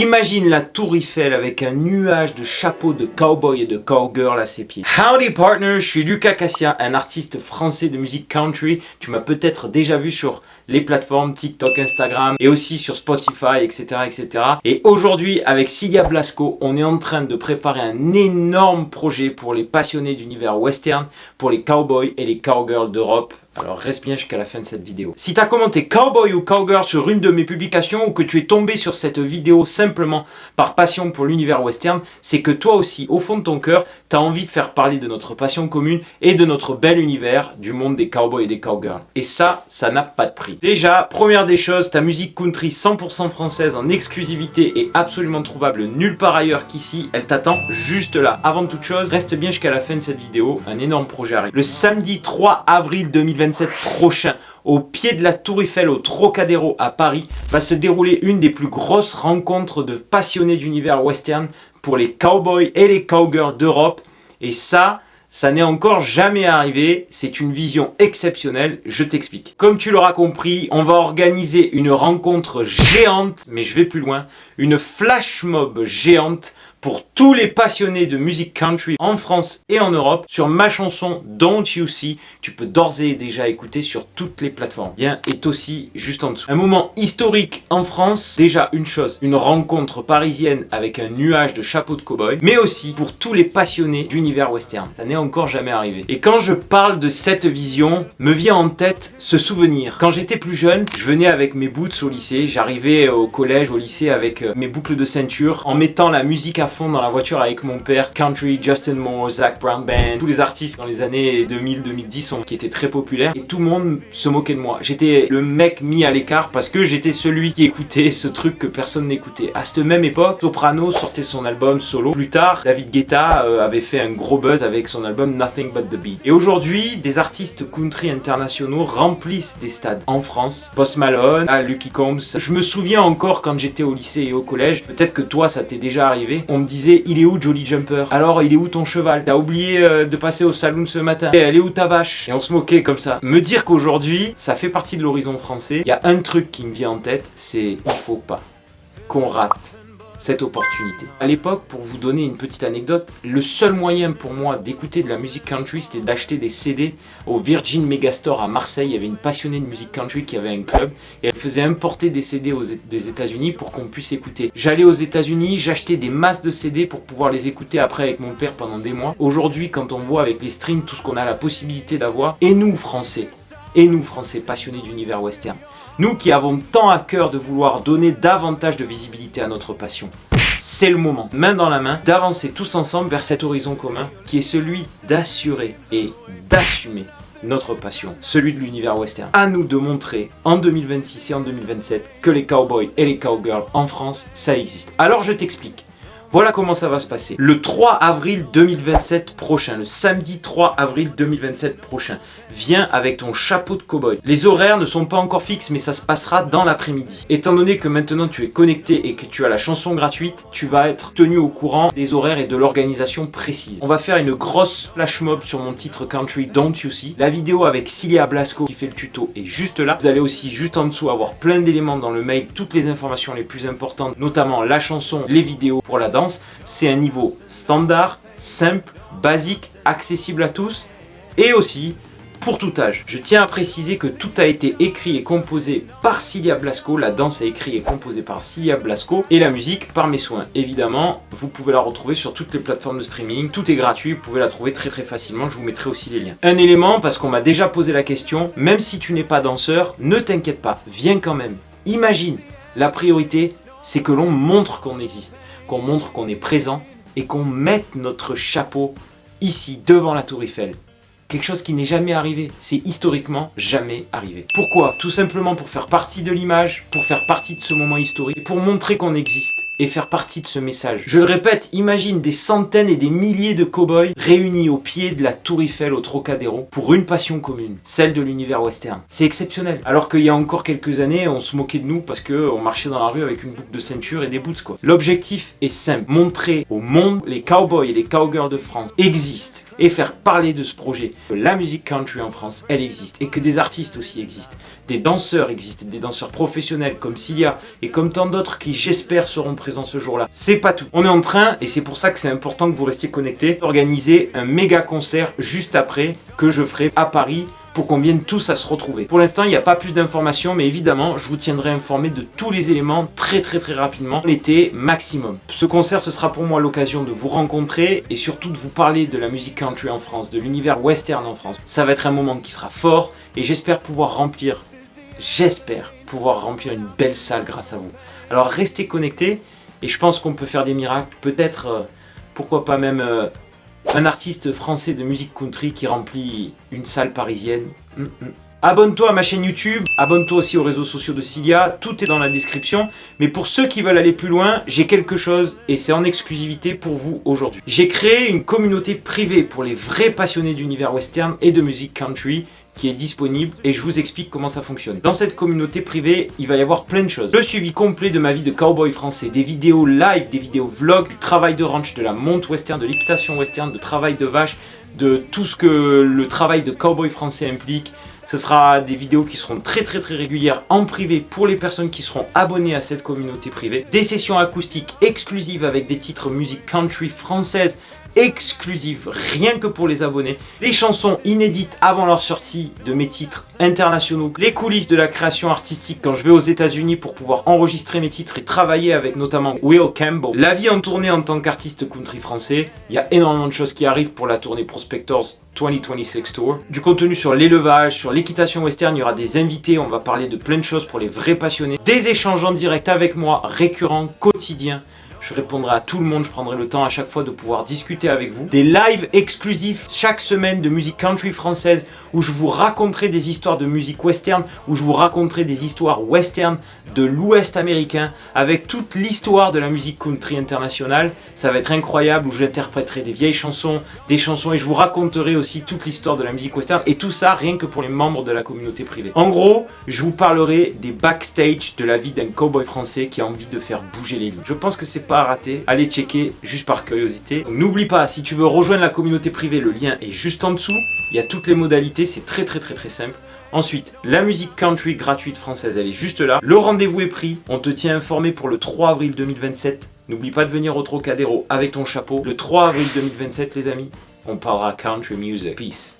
Imagine la tour Eiffel avec un nuage de chapeaux de cowboy et de cowgirl à ses pieds. Howdy partner, je suis Lucas Cassia, un artiste français de musique country. Tu m'as peut-être déjà vu sur les plateformes TikTok, Instagram et aussi sur Spotify, etc. etc. Et aujourd'hui, avec Cilia Blasco, on est en train de préparer un énorme projet pour les passionnés d'univers western, pour les cowboys et les cowgirls d'Europe. Alors reste bien jusqu'à la fin de cette vidéo. Si tu as commenté cowboy ou cowgirl sur une de mes publications ou que tu es tombé sur cette vidéo simplement par passion pour l'univers western, c'est que toi aussi, au fond de ton cœur, tu as envie de faire parler de notre passion commune et de notre bel univers du monde des cowboys et des cowgirls. Et ça n'a pas de prix. Déjà, première des choses, ta musique country 100% française en exclusivité et absolument trouvable nulle part ailleurs qu'ici, elle t'attend juste là. Avant toute chose, reste bien jusqu'à la fin de cette vidéo, un énorme projet arrive. Le samedi 3 avril 2027 prochain, au pied de la Tour Eiffel au Trocadéro à Paris, va se dérouler une des plus grosses rencontres de passionnés d'univers western pour les cowboys et les cowgirls d'Europe. Et ça n'est encore jamais arrivé, c'est une vision exceptionnelle, je t'explique. Comme tu l'auras compris, on va organiser une rencontre géante, mais je vais plus loin, une flash mob géante pour tous les passionnés de musique country en France et en Europe sur ma chanson Don't You See. Tu peux d'ores et déjà écouter sur toutes les plateformes. Bien, est aussi juste en dessous. Un moment historique en France, déjà une chose, une rencontre parisienne avec un nuage de chapeaux de cow-boy, mais aussi pour tous les passionnés d'univers western. Ça n'est encore jamais arrivé. Et quand je parle de cette vision, me vient en tête ce souvenir. Quand j'étais plus jeune, je venais avec mes boots au lycée, j'arrivais au collège, au lycée avec mes boucles de ceinture, en mettant la musique à fond dans la voiture avec mon père, country, Justin Moore, Zac Brown Band, tous les artistes dans les années 2000-2010 qui étaient très populaires et tout le monde se moquait de moi. J'étais le mec mis à l'écart parce que j'étais celui qui écoutait ce truc que personne n'écoutait. À cette même époque, Soprano sortait son album solo. Plus tard, David Guetta avait fait un gros buzz avec son album Nothing But The Beat. Et aujourd'hui, des artistes country internationaux remplissent des stades en France. Post Malone, Lucky Combs. Je me souviens encore quand j'étais au lycée et au collège, peut-être que toi ça t'est déjà arrivé, on me disait il est où Jolly Jumper? Alors il est où ton cheval? T'as oublié de passer au saloon ce matin? Et elle est où ta vache? Et on se moquait comme ça. Me dire qu'aujourd'hui ça fait partie de l'horizon français, il y a un truc qui me vient en tête, c'est il faut pas qu'on rate cette opportunité. À l'époque, pour vous donner une petite anecdote, le seul moyen pour moi d'écouter de la musique country, c'était d'acheter des CD au Virgin Megastore à Marseille. Il y avait une passionnée de musique country qui avait un club et elle faisait importer des CD des États-Unis pour qu'on puisse écouter. J'allais aux États-Unis, j'achetais des masses de CD pour pouvoir les écouter après avec mon père pendant des mois. Aujourd'hui, quand on voit avec les streams tout ce qu'on a la possibilité d'avoir, et nous Français passionnés d'univers western, nous qui avons tant à cœur de vouloir donner davantage de visibilité à notre passion, c'est le moment, main dans la main, d'avancer tous ensemble vers cet horizon commun qui est celui d'assurer et d'assumer notre passion, celui de l'univers western. À nous de montrer en 2026 et en 2027 que les cowboys et les cowgirls en France, ça existe. Alors je t'explique. Voilà comment ça va se passer. Le 3 avril 2027 prochain, le samedi 3 avril 2027 prochain, viens avec ton chapeau de cow-boy. Les horaires ne sont pas encore fixes, mais ça se passera dans l'après-midi. Étant donné que maintenant tu es connecté et que tu as la chanson gratuite, tu vas être tenu au courant des horaires et de l'organisation précise. On va faire une grosse flash mob sur mon titre country Don't You See. La vidéo avec Cilia Blasco qui fait le tuto est juste là. Vous allez aussi juste en dessous avoir plein d'éléments dans le mail, toutes les informations les plus importantes, notamment la chanson, les vidéos pour la danse. C'est un niveau standard, simple, basique, accessible à tous et aussi pour tout âge. Je tiens à préciser que tout a été écrit et composé par Cilia Blasco, la danse est écrite et composée par Cilia Blasco et la musique par mes soins. Évidemment, vous pouvez la retrouver sur toutes les plateformes de streaming, tout est gratuit, vous pouvez la trouver très facilement, je vous mettrai aussi les liens. Un élément, parce qu'on m'a déjà posé la question, même si tu n'es pas danseur, ne t'inquiète pas, viens quand même. Imagine, la priorité, c'est que l'on montre qu'on existe, qu'on montre qu'on est présent et qu'on mette notre chapeau ici, devant la Tour Eiffel. Quelque chose qui n'est jamais arrivé, c'est historiquement jamais arrivé. Pourquoi? Tout simplement pour faire partie de l'image, pour faire partie de ce moment historique, pour montrer qu'on existe et faire partie de ce message. Je le répète, imagine des centaines et des milliers de cow-boys réunis au pied de la Tour Eiffel au Trocadéro pour une passion commune, celle de l'univers western. C'est exceptionnel. Alors qu'il y a encore quelques années, on se moquait de nous parce qu'on marchait dans la rue avec une boucle de ceinture et des boots quoi. L'objectif est simple, montrer au monde les cowboys et les cowgirls de France existent et faire parler de ce projet. La musique country en France, elle existe et que des artistes aussi existent. Des danseurs existent, des danseurs professionnels comme Cilia et comme tant d'autres qui j'espère seront présents ce jour-là. C'est pas tout. On est en train, et c'est pour ça que c'est important que vous restiez connectés, d'organiser un méga concert juste après que je ferai à Paris pour qu'on vienne tous à se retrouver. Pour l'instant, il n'y a pas plus d'informations, mais évidemment, je vous tiendrai informé de tous les éléments très rapidement, l'été maximum. Ce concert, ce sera pour moi l'occasion de vous rencontrer et surtout de vous parler de la musique country en France, de l'univers western en France. Ça va être un moment qui sera fort et j'espère pouvoir remplir une belle salle grâce à vous. Alors restez connectés et je pense qu'on peut faire des miracles, peut-être, pourquoi pas même un artiste français de musique country qui remplit une salle parisienne. Abonne-toi à ma chaîne YouTube, abonne-toi aussi aux réseaux sociaux de Cilia, tout est dans la description. Mais pour ceux qui veulent aller plus loin, j'ai quelque chose et c'est en exclusivité pour vous aujourd'hui. J'ai créé une communauté privée pour les vrais passionnés d'univers western et de musique country qui est disponible et je vous explique comment ça fonctionne. Dans cette communauté privée, il va y avoir plein de choses. Le suivi complet de ma vie de cowboy français, des vidéos live, des vidéos vlogs, du travail de ranch, de la monte western, de l'équitation western, de travail de vache, de tout ce que le travail de cowboy français implique. Ce sera des vidéos qui seront très régulières en privé pour les personnes qui seront abonnées à cette communauté privée. Des sessions acoustiques exclusives avec des titres musique country française exclusive rien que pour les abonnés, les chansons inédites avant leur sortie de mes titres internationaux, les coulisses de la création artistique quand je vais aux États-Unis pour pouvoir enregistrer mes titres et travailler avec notamment Will Campbell, la vie en tournée en tant qu'artiste country français. Il y a énormément de choses qui arrivent pour la tournée Prospectors 2026 Tour, du contenu sur l'élevage, sur l'équitation western, il y aura des invités, on va parler de plein de choses pour les vrais passionnés, des échanges en direct avec moi, récurrents, quotidiens. Je répondrai à tout le monde, je prendrai le temps à chaque fois de pouvoir discuter avec vous. Des lives exclusifs chaque semaine de musique country française où je vous raconterai des histoires de musique western, où je vous raconterai des histoires western de l'ouest américain avec toute l'histoire de la musique country internationale. Ça va être incroyable où j'interpréterai des vieilles chansons, des chansons et je vous raconterai aussi toute l'histoire de la musique western et tout ça rien que pour les membres de la communauté privée. En gros, je vous parlerai des backstage de la vie d'un cowboy français qui a envie de faire bouger les lignes. Je pense que c'est pas à rater, allez checker juste par curiosité. N'oublie pas, si tu veux rejoindre la communauté privée, le lien est juste en dessous. Il y a toutes les modalités, c'est très simple. Ensuite, la musique country gratuite française, elle est juste là. Le rendez-vous est pris, on te tient informé pour le 3 avril 2027. N'oublie pas de venir au Trocadéro avec ton chapeau. Le 3 avril 2027, les amis, on parlera country music. Peace.